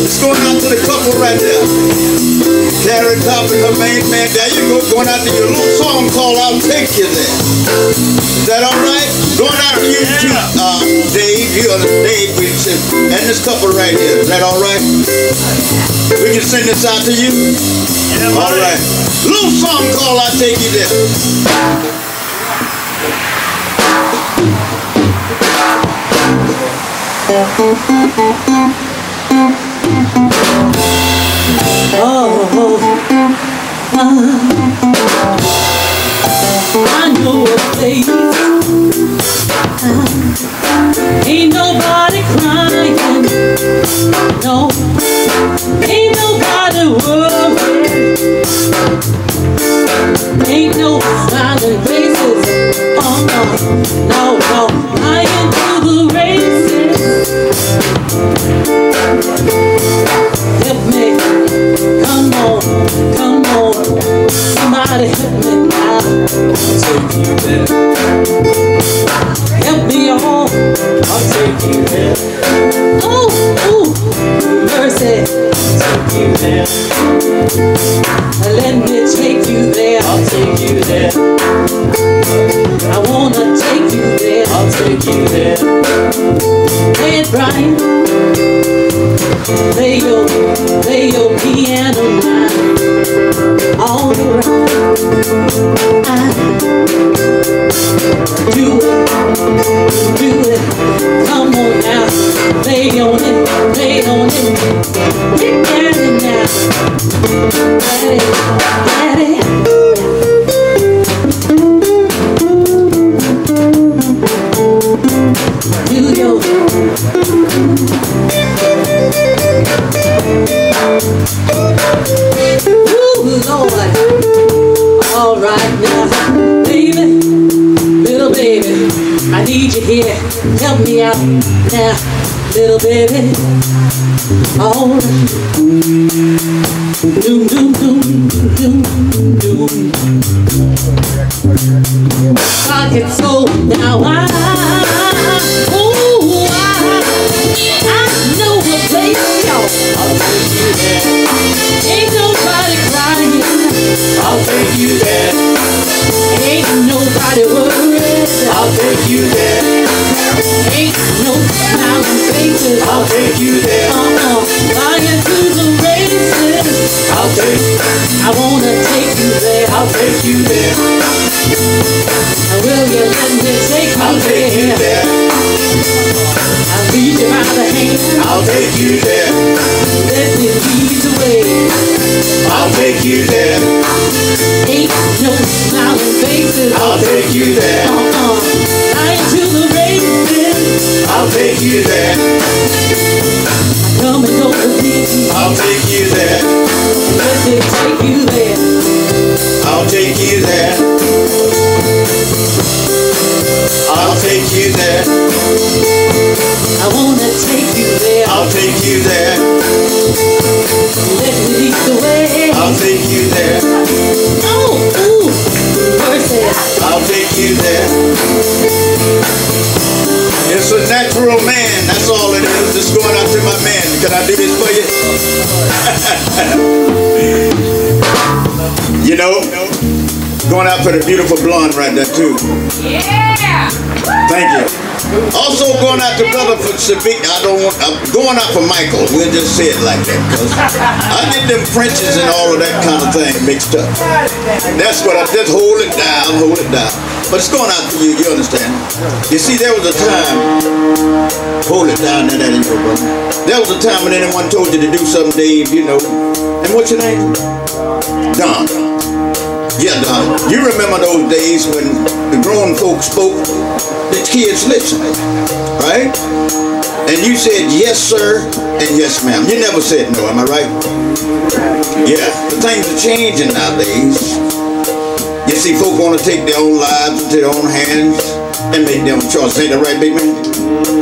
It's going out to the couple right there. Carrie Top and her main man. There you go. Going out to your little song called I'll Take You There. Is that all right? Going out to you too, Dave. You are Dave. And this couple right here. Is that all right? We can send this out to you? Yeah, all right. Little song called I'll Take You There. I know a place, ain't nobody crying, no, ain't nobody worried, ain't no smiling faces, oh no, no, flying through the races. Help me, come on, somebody help me now. I'll take you there. Help me on, I'll take you there. Oh, ooh, mercy, I'll take you there. Let me take you there, I'll take you there. I wanna take you there, I'll take you there. Play it right, play your piano line. All right, do it, come on now, play on it, get at it now, get it. Do your Lord. All right now, baby, little baby, I need you here. Help me out now, little baby. All right. Doom, doom, doom, doom, doom. Pocket soul now. I know a place, y'all. I'll take you there. Ain't nobody crying. I'll take you there. Ain't nobody worried. I'll take you there. Ain't no smiling faces. I'll take you there. Flying through the races. I wanna take you there. I'll take you there. Will you let me take you I'll take there? You there. I'll lead you by the hand. I'll take you there. Let me lead the way. I'll take you there. Ain't no smiling faces. I'll take you there. Flying to the races. I'll take you there. Come and go with me. I'll take you there. Let me take you there. I'll take you there. I'll take you there. I wanna take you there. I'll take you there. Let me lead the way. I'll take you there. Oh, ooh, mercy. I'll take you there. It's a natural man, that's all it is. Just going out to my man. Can I do this for you? You know, going out for the beautiful blonde right there too. Yeah. Thank you. Also going out to brother for Civic. I'm going out for Michael. We'll just say it like that, cause I get them Frenches and all of that kind of thing mixed up. That's what I just hold it down. But it's going out for you. You understand? You see, there was a time. Hold it down, that ain't your brother. There was a time when anyone told you to do something, Dave. You know. And what's your name? Don. Yeah, Don. You remember those days when the grown folks spoke, the kids listened, right? And you said yes, sir, and yes, ma'am. You never said no, am I right? Yeah, but things are changing nowadays. You see, folk want to take their own lives into their own hands and make their own choices. Ain't that right, big man?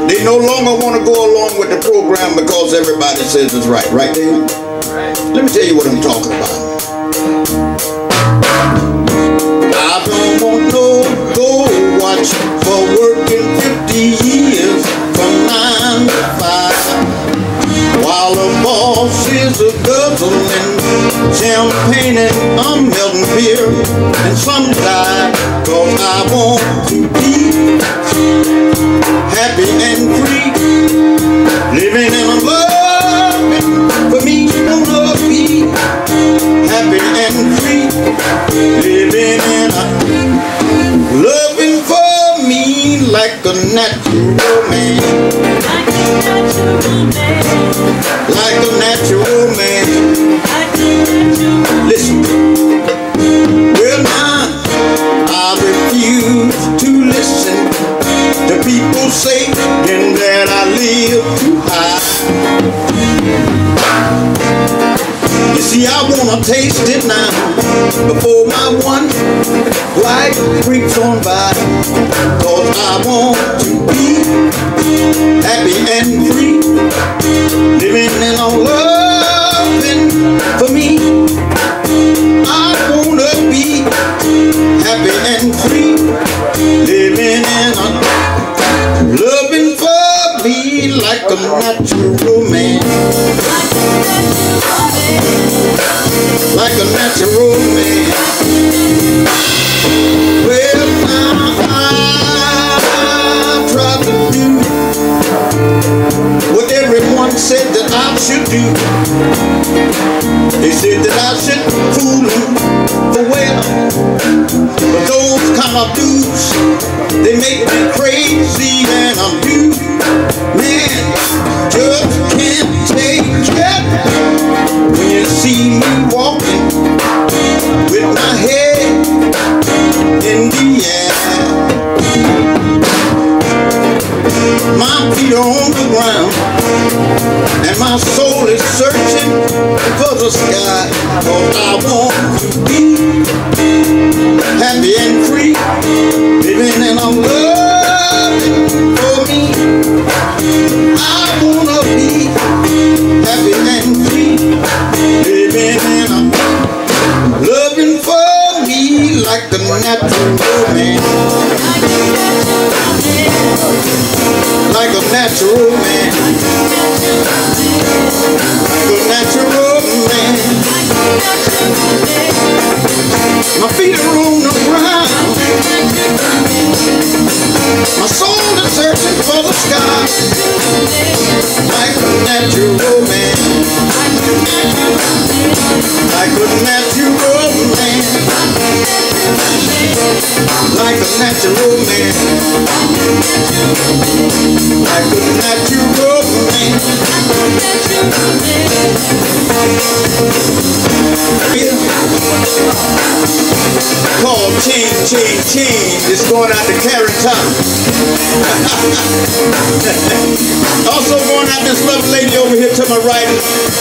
They no longer want to go along with the program because everybody says it's right. Right, David? Let me tell you what I'm talking about. I don't want no gold watch for working 50 years from 9 to 5. while the boss is a guzzling champagne and I'm melting beer. And some die 'cause I want to be happy and free, living in a loving. For me, wanna be happy and free, living in a loving for me like a natural man, like a natural man. Listen, well now I refuse to listen to people saying that I live too high. You see, I wanna taste it now before my one life creeps on by. 'Cause I want to be happy and free, living in a loving for me. I wanna be happy and free, living in a loving for me like a natural man, like a natural man. Well, now I've tried to do what everyone said that I should do. They said that I should fool them for well, but those kind of dudes, they make me crazy, and I'm due. Man, just can't take it when you see me walking with my head in the air. My feet are on the ground and my soul is searching for the sky. 'Cause I want to be happy and free, living in a loving for me. I wanna be happy and free, living in a loving for me like a natural man, like a natural man, like a natural man. My feet are on the ground, my soul is searching for the sky, like a natural man, like a natural man, like a natural man, like a natural man. Called Chain, Chain, Chain. It's going out to Karen Top. Also going out this lovely lady over here to my right,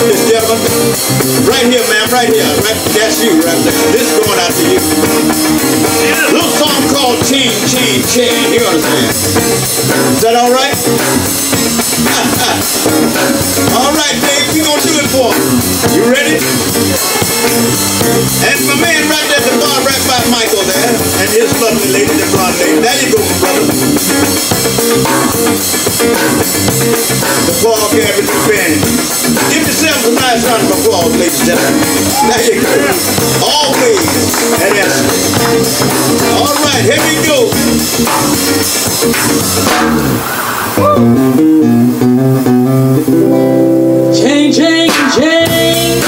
this gentleman. Right here, ma'am, right here. Right, that's you right there. This is going out to you. A little song called Chain, Chain, Chain. You understand? Is that all right? All right, Dave, we're going to do it for him. You ready? And my man right there at the bar, right by Michael there, and his lovely lady, the blonde lady. There you go, brother. The ball carriage is band. Give yourselves a nice round of applause, ladies and gentlemen. There you go. Always at Essence. All right, here we go. Chain, chain, chain.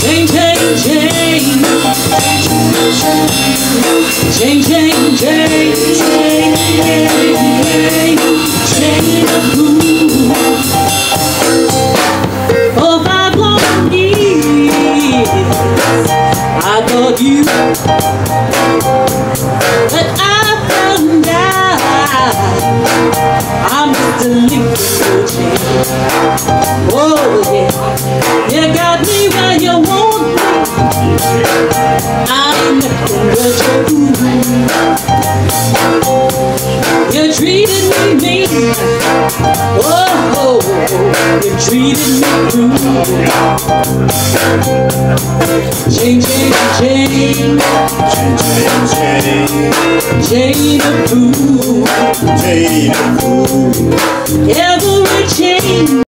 Chain, chain, chain. Chain, chain, chain. Chain of blue. For 5 long years I thought you, but I found out I'm just a link in your chain. Oh yeah, you got me where you want me. I'm nothing but your fool. You treated me mean. Oh, you treated me rude. Chain, chain, chain. Chain, chain, chain. Chain of fool. Chain of fool. Every change.